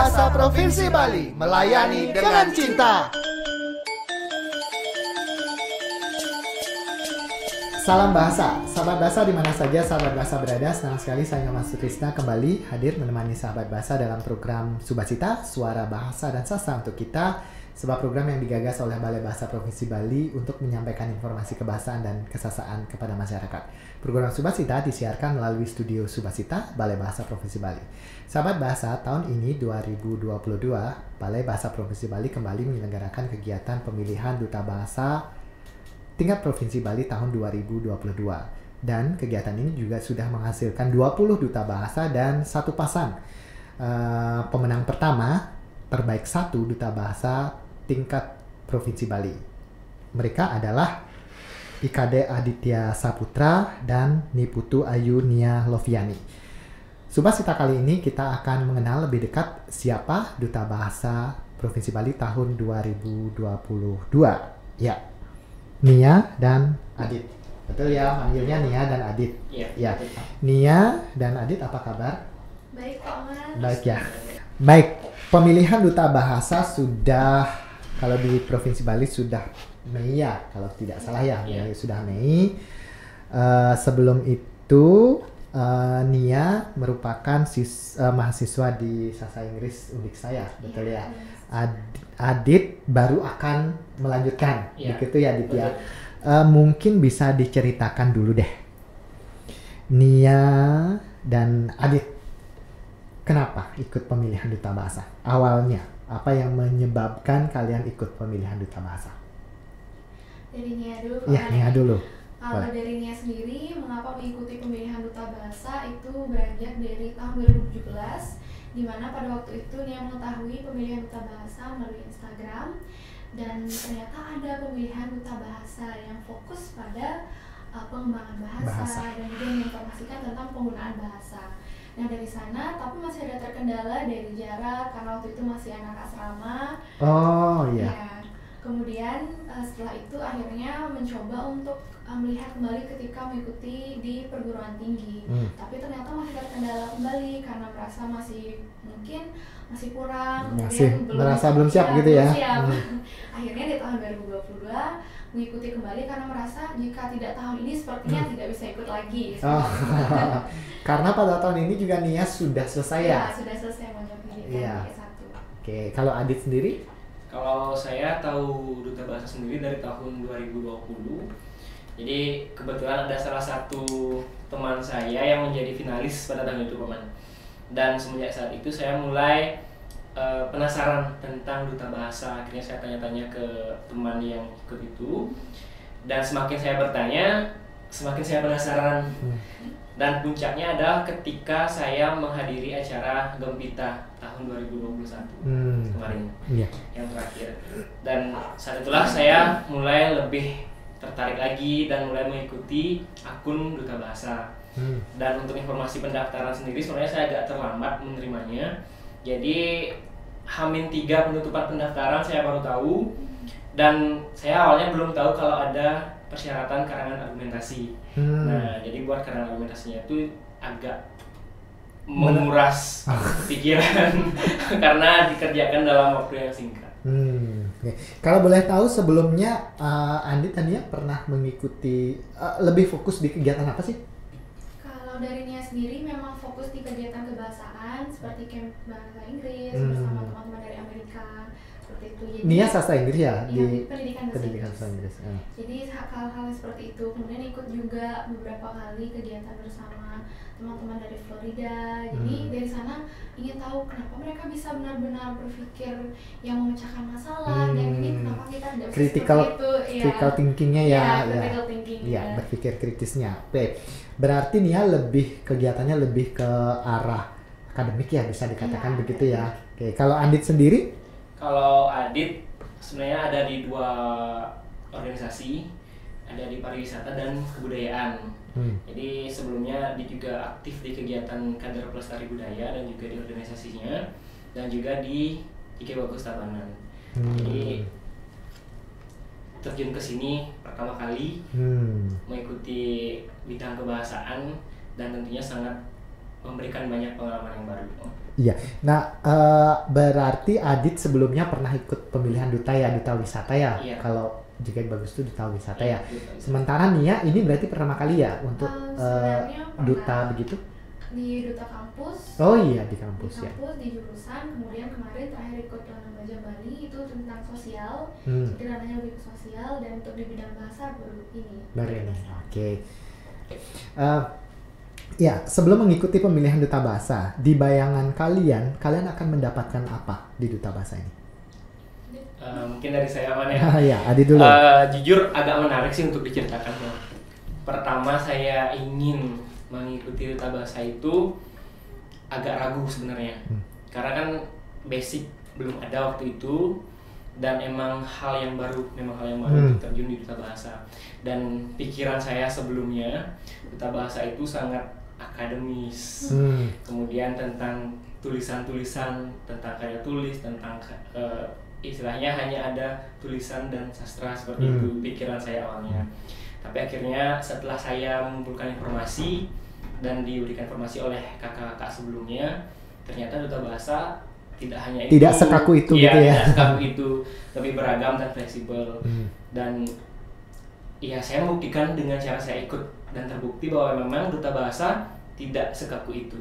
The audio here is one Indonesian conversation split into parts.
Bahasa Provinsi Bali, melayani dengan cinta. Salam bahasa, sahabat bahasa di mana saja sahabat bahasa berada. Senang sekali saya Mas Krisna kembali hadir menemani sahabat bahasa dalam program Subacita, Suara Bahasa dan Sastra untuk kita. Sebuah program yang digagas oleh Balai Bahasa Provinsi Bali untuk menyampaikan informasi kebahasaan dan kesasaan kepada masyarakat. Program Subacita disiarkan melalui studio Subacita, Balai Bahasa Provinsi Bali. Sahabat bahasa, tahun ini 2022, Balai Bahasa Provinsi Bali kembali menyelenggarakan kegiatan pemilihan Duta Bahasa tingkat Provinsi Bali tahun 2022. Dan kegiatan ini juga sudah menghasilkan 20 duta bahasa dan satu pasang pemenang pertama terbaik satu duta bahasa tingkat Provinsi Bali. Mereka adalah IKD Aditya Saputra dan Niputu Ayu Nia Loviani. Subacita kali ini kita akan mengenal lebih dekat siapa duta bahasa Provinsi Bali tahun 2022. Ya, Nia dan Adit. Betul ya, manggilnya Nia dan Adit. Iya. Ya. Nia dan Adit apa kabar? Baik, Pak Mas. Baik ya. Baik, pemilihan duta bahasa sudah, kalau di Provinsi Bali sudah Mei ya, kalau tidak salah ya, Iya. sudah Mei. Sebelum itu Nia merupakan mahasiswa di Sastra Inggris Undik saya, betul ya? Adit baru akan melanjutkan, begitu ya Adit ya. Mungkin bisa diceritakan dulu deh, Nia dan Adit, kenapa ikut pemilihan duta bahasa? Awalnya, apa yang menyebabkan kalian ikut pemilihan duta bahasa? Dari Nia dulu, Pak. Iya, Nia dulu. Kalau dari Nia sendiri, mengapa mengikuti pemilihan duta bahasa itu beranjak dari tahun 2017, di mana pada waktu itu Nia mengetahui pemilihan duta bahasa melalui Instagram, dan ternyata ada pemilihan duta bahasa yang fokus pada pengembangan bahasa dan juga menginformasikan tentang penggunaan bahasa. Nah dari sana, tapi masih ada terkendala dari jarak karena waktu itu masih anak asrama. Oh iya. Ya, kemudian setelah itu akhirnya mencoba untuk melihat kembali ketika mengikuti di perguruan tinggi. Tapi ternyata masih terkendala kembali karena merasa mungkin masih kurang, masih merasa belum siap gitu ya. Siap. Akhirnya di tahun 2022 mengikuti kembali karena merasa jika tidak tahun ini sepertinya tidak bisa ikut lagi. Karena pada tahun ini juga Nia sudah selesai ya? Ya, sudah selesai menjadi pendidikan Iya. S1. Oke, kalau Adit sendiri? Kalau saya tahu duta bahasa sendiri dari tahun 2020. Jadi kebetulan ada salah satu teman saya yang menjadi finalis pada tahun itu, Paman. Dan semenjak saat itu saya mulai penasaran tentang duta bahasa. Akhirnya saya tanya-tanya ke teman yang ikut itu. Dan semakin saya bertanya, semakin saya penasaran. Dan puncaknya adalah ketika saya menghadiri acara Gempita tahun 2021 kemarin, yang terakhir. Dan saat itulah saya mulai lebih tertarik lagi dan mulai mengikuti akun duta bahasa. Dan untuk informasi pendaftaran sendiri sebenarnya saya agak terlambat menerimanya. Jadi H-3 penutupan pendaftaran saya baru tahu, dan saya awalnya belum tahu kalau ada persyaratan karangan argumentasi. Nah, jadi buat karangan argumentasinya itu agak menguras pikiran karena dikerjakan dalam waktu yang singkat. Okay. Kalau boleh tahu sebelumnya Andi dan Nia pernah mengikuti lebih fokus di kegiatan apa sih? Kalau dari Nia sendiri memang fokus di kegiatan kebahasaan seperti camp bahasa Inggris bersama teman-teman dari Amerika seperti itu. Jadi, Nia sastra Inggris ya? Di pendidikan bahasa Inggris. Jadi hal-hal seperti itu. Kemudian ikut juga beberapa kali kegiatan bersama teman-teman dari Florida. Jadi dari sana ingin tahu kenapa mereka bisa benar-benar berpikir yang memecahkan masalah dan ini kenapa kita tidak bisa critical, seperti itu. critical thinkingnya ya. Critical thinking. Ya, berpikir kritisnya. Oke. Berarti Nia kegiatannya lebih ke arah akademik ya, bisa dikatakan begitu ya. Oke. Kalau Andit sendiri? Kalau Adit sebenarnya ada di dua organisasi, ada di pariwisata dan kebudayaan. Jadi sebelumnya dia juga aktif di kegiatan kader pelestari budaya dan juga di organisasinya, dan juga di IK Bagus Tabanan. Jadi terjun ke sini pertama kali mengikuti bidang kebahasaan dan tentunya sangat memberikan banyak pengalaman yang baru. Iya. Nah, berarti Adit sebelumnya pernah ikut pemilihan duta ya, duta wisata ya. Iya. Kalau jika bagus itu duta wisata Iya, ya. duta wisata. Sementara Nia ini berarti pertama kali ya untuk Sebenarnya pernah duta begitu? di duta kampus. Oh iya, di Di kampus ya. kampus, di jurusan, kemudian kemarin terakhir ikut Lana Baja Bali itu tentang sosial, jadi ranahnya lebih ke sosial, dan untuk di bidang bahasa baru ini. Baru ini. Oke. Ya, sebelum mengikuti pemilihan duta bahasa, di bayangan kalian akan mendapatkan apa di duta bahasa ini? Mungkin dari saya Man ya. Ya, Adit dulu. Jujur agak menarik sih untuk diceritakan. Pertama saya ingin mengikuti duta bahasa itu agak ragu sebenarnya, karena kan basic belum ada waktu itu, dan memang hal yang baru untuk terjun di duta bahasa. Dan pikiran saya sebelumnya duta bahasa itu sangat akademis, kemudian tentang tulisan-tulisan, tentang karya tulis, tentang istilahnya hanya ada tulisan dan sastra seperti itu pikiran saya awalnya. Tapi akhirnya setelah saya mengumpulkan informasi dan diberikan informasi oleh kakak-kakak sebelumnya, ternyata duta bahasa tidak hanya itu, tidak sekaku itu iya, gitu ya. Tidak sekaku itu, lebih beragam dan fleksibel. Dan ya saya membuktikan dengan cara saya ikut, dan terbukti bahwa memang duta bahasa tidak sekaku itu.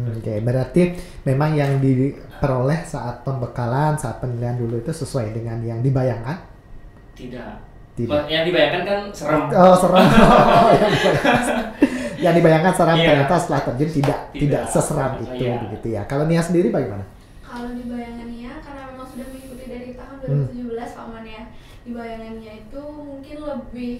Oke, berarti memang yang diperoleh saat pembekalan, saat penilaian dulu itu sesuai dengan yang dibayangkan? Tidak. Tidak. Yang dibayangkan kan serem. Oh, serem. Yang dibayangkan serem, Iya. ternyata setelah terjun tidak seseram itu, Iya. begitu ya. Kalau Nia sendiri bagaimana? Kalau di bayangannya, karena memang sudah mengikuti dari tahun 2017 Pak Man ya, di bayangannya itu mungkin lebih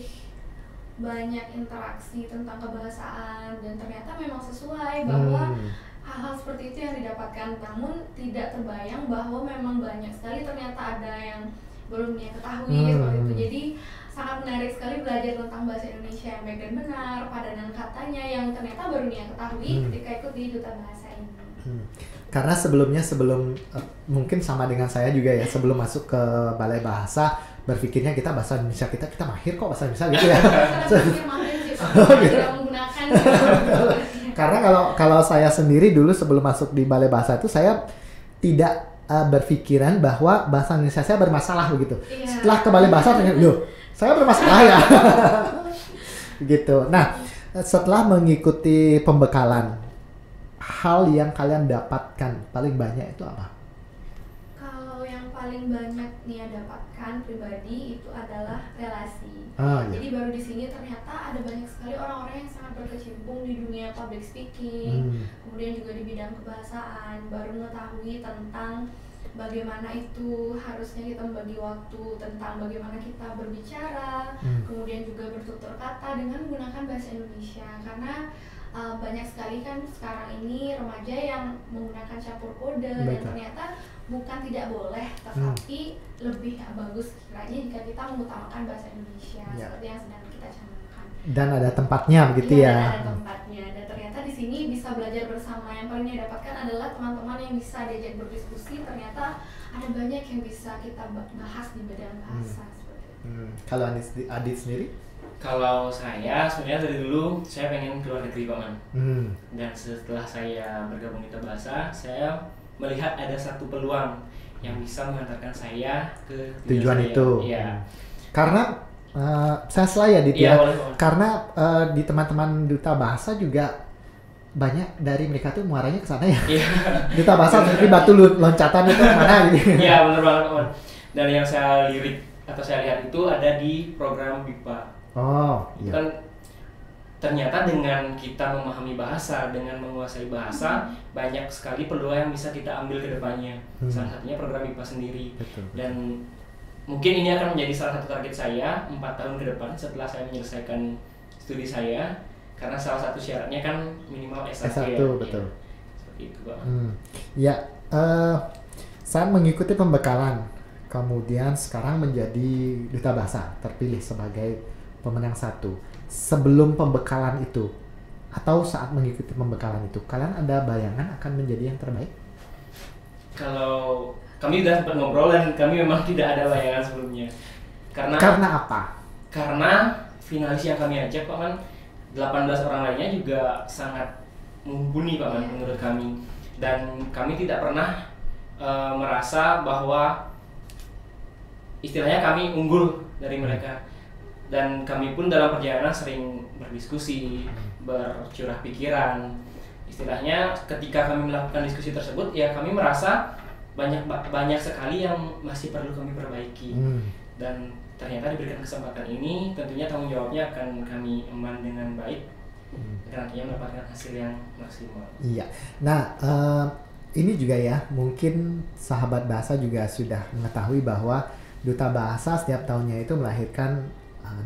banyak interaksi tentang kebahasaan, dan ternyata memang sesuai bahwa hal-hal seperti itu yang didapatkan, namun tidak terbayang bahwa memang banyak sekali ternyata ada yang belum dia ketahui seperti itu. Jadi sangat menarik sekali belajar tentang bahasa Indonesia yang baik dan benar, padanan katanya yang ternyata baru dia ketahui ketika ikut di duta bahasa ini. Karena sebelum mungkin sama dengan saya juga ya, sebelum masuk ke balai bahasa berpikirnya kita bahasa Indonesia kita mahir kok bahasa Indonesia gitu ya. Karena berpikir mahir sih Pak, tidak menggunakan. Karena kalau saya sendiri dulu sebelum masuk di balai bahasa itu saya tidak berpikiran bahwa bahasa Indonesia saya bermasalah begitu. Iya. Setelah ke balai bahasa ternyata, loh, saya bermasalah ya. Gitu. Nah, setelah mengikuti pembekalan, hal yang kalian dapatkan paling banyak itu apa? Kalau yang paling banyak Nia dapatkan pribadi itu adalah relasi. Iya. Jadi baru di sini ternyata ada banyak sekali orang-orang yang sangat berkecimpung di dunia public speaking, kemudian juga di bidang kebahasaan, baru mengetahui tentang bagaimana itu harusnya kita membagi waktu, tentang bagaimana kita berbicara, kemudian juga bertutur kata dengan menggunakan bahasa Indonesia. Karena banyak sekali kan sekarang ini remaja yang menggunakan campur kode, dan ternyata bukan tidak boleh, tetapi lebih bagus kiranya jika kita mengutamakan bahasa Indonesia seperti yang sedang kita canangkan. Dan ada tempatnya begitu Iya, ya. ada tempatnya. Dan ternyata di sini bisa belajar bersama. Yang paling dia dapatkan adalah teman-teman yang bisa diajak berdiskusi. Ternyata ada banyak yang bisa kita bahas di bidang bahasa seperti itu. Kalau Adit sendiri? Kalau saya sebenarnya dari dulu saya pengen keluar negeri Pak Man. Dan setelah saya bergabung di duta bahasa, saya melihat ada satu peluang yang bisa mengantarkan saya ke tujuan saya. itu. Iya. Karena saya selaya Dit Iya, ya. boleh. Karena di teman-teman duta bahasa juga banyak dari mereka tuh muaranya ke sana ya. Iya. Duta bahasa seperti batu loncatan itu mana gitu. Iya, benar banget Pak Man. Dan yang saya lirik atau saya lihat itu ada di program BIPA. Oh, iya. Kan ternyata dengan kita memahami bahasa, dengan menguasai bahasa, banyak sekali peluang yang bisa kita ambil ke depannya. Salah satunya program BIPA sendiri. Betul. Dan mungkin ini akan menjadi salah satu target saya 4 tahun ke depan setelah saya menyelesaikan studi saya, karena salah satu syaratnya kan minimal S1 S1 ya. betul. Ya, seperti itu Pak. Ya, saat mengikuti pembekalan, kemudian sekarang menjadi duta bahasa, terpilih sebagai pemenang 1. Sebelum pembekalan itu atau saat mengikuti pembekalan itu, kalian ada bayangan akan menjadi yang terbaik? Kalau kami sudah sempat ngobrol dan kami memang tidak ada bayangan sebelumnya. Karena apa? Karena finalis yang kami ajak Pak Man, 18 orang lainnya juga sangat mumpuni Pak Man menurut kami. dan kami tidak pernah merasa bahwa istilahnya kami unggul dari mereka, dan kami pun dalam perjalanan sering berdiskusi, bercurah pikiran. Istilahnya ketika kami melakukan diskusi tersebut ya kami merasa banyak sekali yang masih perlu kami perbaiki. Dan ternyata diberikan kesempatan ini tentunya tanggung jawabnya akan kami emban dengan baik dan nantinya mendapatkan hasil yang maksimal. Iya. Nah, ini juga ya, mungkin sahabat bahasa juga sudah mengetahui bahwa Duta Bahasa setiap tahunnya itu melahirkan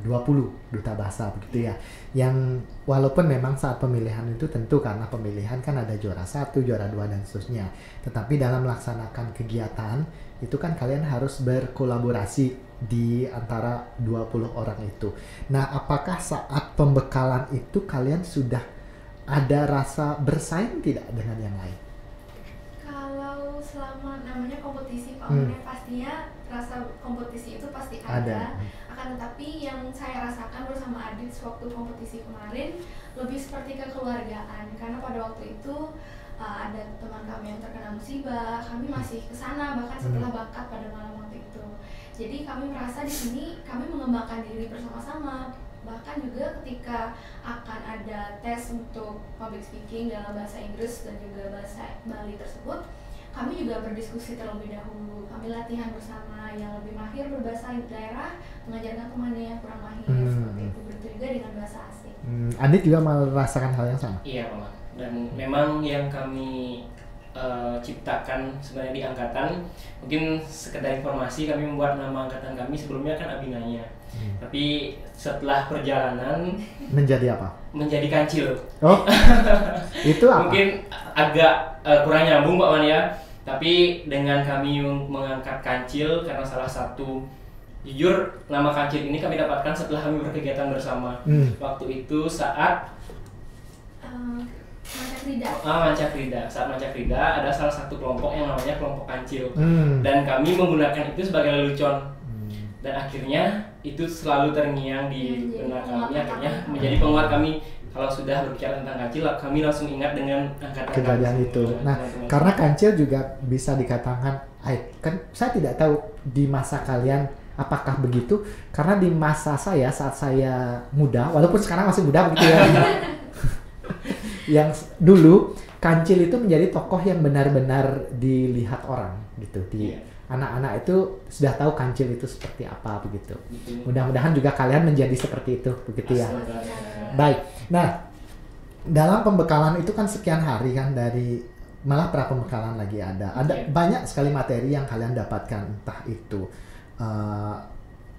20 duta bahasa begitu ya. Yang walaupun memang saat pemilihan itu tentu karena pemilihan kan ada juara 1, juara 2 dan seterusnya. Tetapi dalam melaksanakan kegiatan itu kan kalian harus berkolaborasi di antara 20 orang itu. Nah, apakah saat pembekalan itu kalian sudah ada rasa bersaing tidak dengan yang lain? Kalau selama namanya kompetisi Pak Mane, pastinya rasa kompetisi itu pasti ada. Akan tetapi yang saya rasakan bersama Adit waktu kompetisi kemarin lebih seperti kekeluargaan, karena pada waktu itu ada teman kami yang terkena musibah, kami masih kesana bahkan setelah bakat pada malam waktu itu. Jadi kami merasa di sini kami mengembangkan diri bersama-sama. Bahkan juga ketika akan ada tes untuk public speaking dalam bahasa Inggris dan juga bahasa Bali tersebut, kami juga berdiskusi terlebih dahulu. Kami latihan bersama, yang lebih mahir berbahasa daerah mengajarkan temannya yang kurang mahir, seperti itu. Begitu juga dengan bahasa asing. Adit juga merasakan hal yang sama? Iya Pak. Dan memang yang kami ciptakan sebenarnya di angkatan, mungkin sekedar informasi, kami membuat nama angkatan kami sebelumnya kan Abinaya. Tapi setelah perjalanan menjadi apa? Menjadi Kancil. Oh, itu apa? Mungkin agak kurang nyambung Pak Man ya. Tapi dengan kami mengangkat Kancil karena salah satu, jujur nama Kancil ini kami dapatkan setelah kami berkegiatan bersama. Waktu itu saat Mancakrida. Saat Mancakrida ada salah satu kelompok yang namanya kelompok Kancil. Dan kami menggunakan itu sebagai lelucon. Dan akhirnya itu selalu terngiang di benak kami, akhirnya menjadi penguat kami. Kalau sudah berbicara tentang Kancil, kami langsung ingat dengan angkatan kejadian itu. Nah, karena Kancil juga bisa dikatakan, kan saya tidak tahu di masa kalian apakah begitu, karena di masa saya saat saya muda, walaupun sekarang masih muda begitu ya. Yang dulu Kancil itu menjadi tokoh yang benar-benar dilihat orang gitu. Anak-anak itu sudah tahu Kancil itu seperti apa begitu. Mudah-mudahan juga kalian menjadi seperti itu begitu ya. Baik. Nah, dalam pembekalan itu kan sekian hari kan, dari malah pra pembekalan lagi ada banyak sekali materi yang kalian dapatkan, entah itu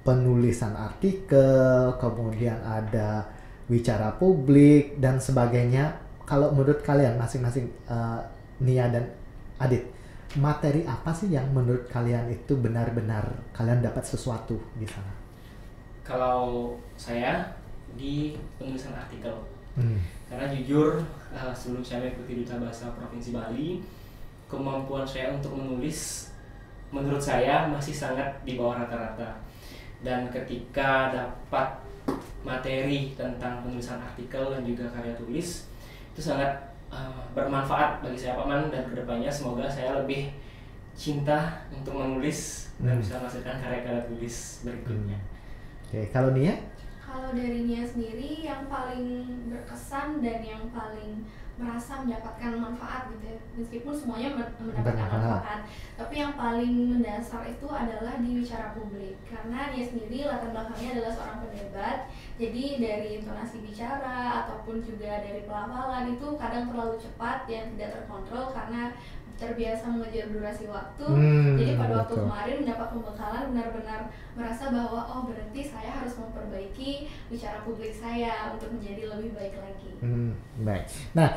penulisan artikel, kemudian ada bicara publik dan sebagainya. Kalau menurut kalian masing-masing, Nia dan Adit, materi apa sih yang menurut kalian itu benar-benar kalian dapat sesuatu di sana? Kalau saya di penulisan artikel, karena jujur sebelum saya mengikuti Duta Bahasa Provinsi Bali, kemampuan saya untuk menulis menurut saya masih sangat di bawah rata-rata. Dan ketika dapat materi tentang penulisan artikel dan juga karya tulis, itu sangat bermanfaat bagi saya Pak Man, dan kedepannya semoga saya lebih cinta untuk menulis dan bisa menghasilkan karya-karya tulis berikutnya. Oke, kalau Nia? Kalau dari Nia sendiri, yang paling berkesan dan yang paling merasa mendapatkan manfaat gitu ya, meskipun semuanya mendapatkan manfaat, tapi yang paling mendasar itu adalah di bicara publik, karena dia sendiri latar belakangnya adalah seorang pendebat. Jadi dari intonasi bicara ataupun juga dari pelafalan itu kadang terlalu cepat yang tidak terkontrol karena terbiasa mengejar durasi waktu. Jadi pada waktu kemarin mendapat pembekalan, benar-benar merasa bahwa oh berarti saya harus memperbaiki bicara publik saya untuk menjadi lebih baik lagi. Baik. Nah,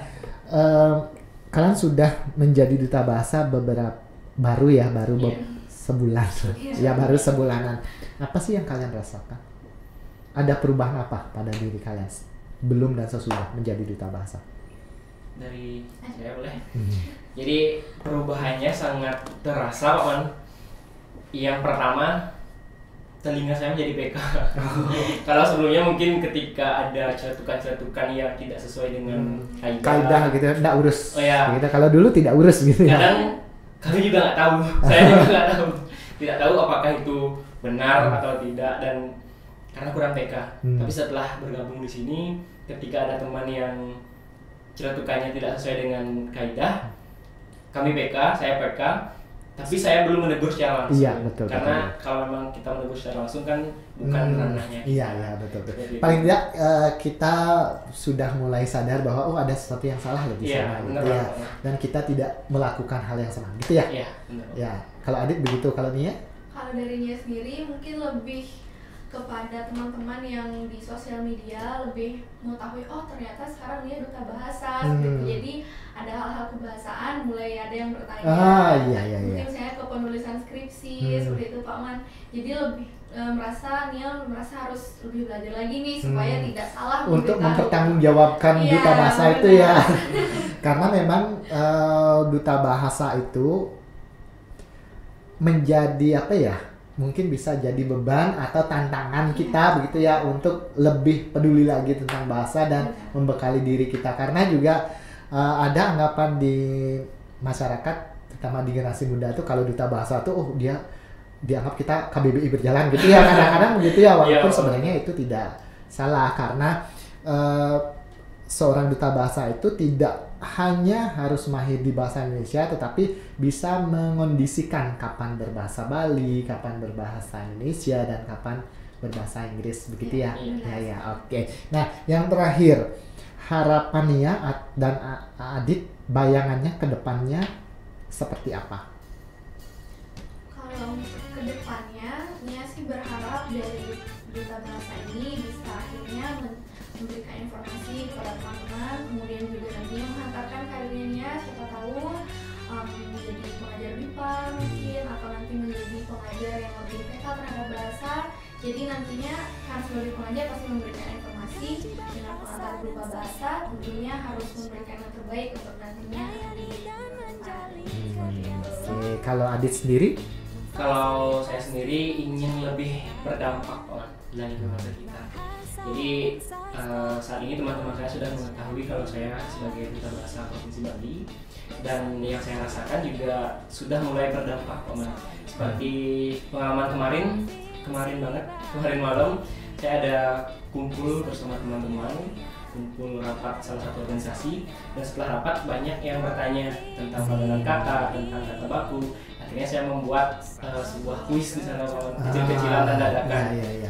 kalian sudah menjadi duta bahasa baru sebulan. Ya, baru sebulanan. Apa sih yang kalian rasakan? Ada perubahan apa pada diri kalian belum dan sesudah menjadi duta bahasa? Dari saya boleh. Jadi perubahannya sangat terasa Pak Man. Yang pertama, telinga saya menjadi PK. Kalau sebelumnya mungkin ketika ada celetukan-celetukan yang tidak sesuai dengan kaidah gitu, tidak urus. Oh ya. Gitu. Kalau dulu tidak urus gitu. Kadang kami juga nggak tahu, saya juga nggak tahu, tidak tahu apakah itu benar atau tidak, dan karena kurang PK. Tapi setelah bergabung di sini, ketika ada teman yang celetukannya tidak sesuai dengan kaidah, kami PK, saya PK. Tapi saya belum menegur secara langsung. Iya, betul. Karena kalau memang kita menegur secara langsung kan bukan ranahnya. Iya, betul. Paling tidak kita sudah mulai sadar bahwa ada sesuatu yang salah loh di sana. Gitu ya. Dan kita tidak melakukan hal yang salah, gitu ya? Iya, benar. Ya, kalau Adit begitu, kalau Nia? Kalau dari Nia sendiri mungkin lebih kepada teman-teman yang di sosial media lebih mengetahui, oh ternyata sekarang dia duta bahasa gitu. Jadi ada hal-hal kebahasaan, mulai ada yang bertanya iya. mungkin saya ke penulisan skripsi seperti itu Pak Man. Jadi lebih Nia merasa harus lebih belajar lagi nih supaya tidak salah untuk mempertanggungjawabkan duta bahasa itu ya. Karena memang duta bahasa itu menjadi apa ya, mungkin bisa jadi beban atau tantangan kita begitu ya, untuk lebih peduli lagi tentang bahasa dan membekali diri kita. Karena juga ada anggapan di masyarakat, terutama di generasi muda tuh, kalau duta bahasa tuh dia dianggap kita KBBI berjalan gitu ya, kadang-kadang begitu ya, walaupun sebenarnya itu tidak salah. Karena seorang duta bahasa itu tidak hanya harus mahir di bahasa Indonesia, tetapi bisa mengondisikan kapan berbahasa Bali, kapan berbahasa Indonesia, dan kapan berbahasa Inggris, begitu ya? Ya, oke. Nah, yang terakhir, harapan Nia dan Adit, bayangannya ke depannya seperti apa? Kalau untuk ke depannya, Nia sih berharap dari duta bahasa ini bisa akhirnya memberikan informasi kepada teman-teman, kemudian juga nantinya menghantarkan karirnya, siapa tahu menjadi pengajar BIPA mungkin, atau nanti menjadi pengajar yang lebih PK terhadap bahasa. Jadi nantinya harus sebagai pengajar pasti memberikan informasi dengan pengantar berupa bahasa, tentunya harus memberikan yang terbaik untuk nantinya di Kalau Adit sendiri? Kalau saya sendiri ingin lebih berdampak di masa kita. Jadi saat ini teman-teman saya sudah mengetahui kalau saya sebagai duta bahasa Provinsi Bali, dan yang saya rasakan juga sudah mulai berdampak, seperti pengalaman kemarin malam saya ada kumpul bersama teman-teman, kumpul rapat salah satu organisasi, dan setelah rapat banyak yang bertanya tentang padanan kata, tentang kata baku. Akhirnya saya membuat sebuah kuis di sana, kecil-kecilan dan dadakan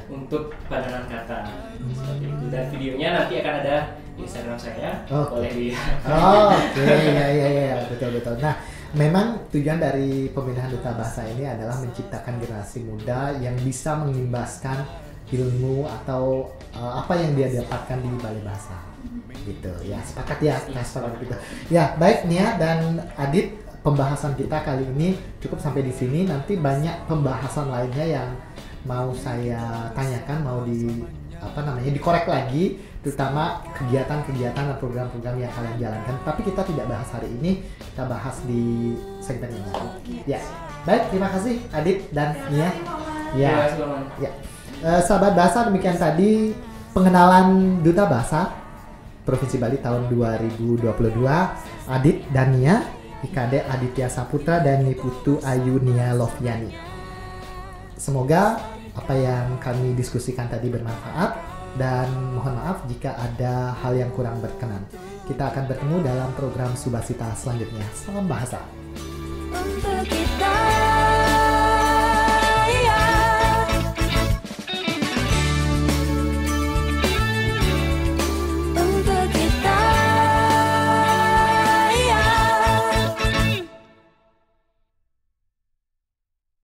untuk padanan kata seperti itu, dan videonya nanti akan ada di Instagram saya, boleh dilihat. Oke, ya, betul. Nah, memang tujuan dari pembinaan duta bahasa ini adalah menciptakan generasi muda yang bisa mengimbaskan ilmu atau apa yang dia dapatkan di balai bahasa, gitu ya. Sepakat ya, sepakat gitu. Ya, baik Nia dan Adit. Pembahasan kita kali ini cukup sampai di sini. Nanti banyak pembahasan lainnya yang mau saya tanyakan, mau dikorek lagi, terutama kegiatan-kegiatan dan program-program yang kalian jalankan. Tapi kita tidak bahas hari ini, kita bahas di segmen yang lain. Ya, baik, terima kasih Adit dan Nia. Ya. Sahabat bahasa, demikian tadi pengenalan duta bahasa Provinsi Bali tahun 2022, Adit dan Nia. IKD Aditya Saputra dan Niputu Ayu Nia Loviani. Semoga apa yang kami diskusikan tadi bermanfaat, dan mohon maaf jika ada hal yang kurang berkenan. Kita akan bertemu dalam program Subasita selanjutnya. Salam bahasa. Untuk kita.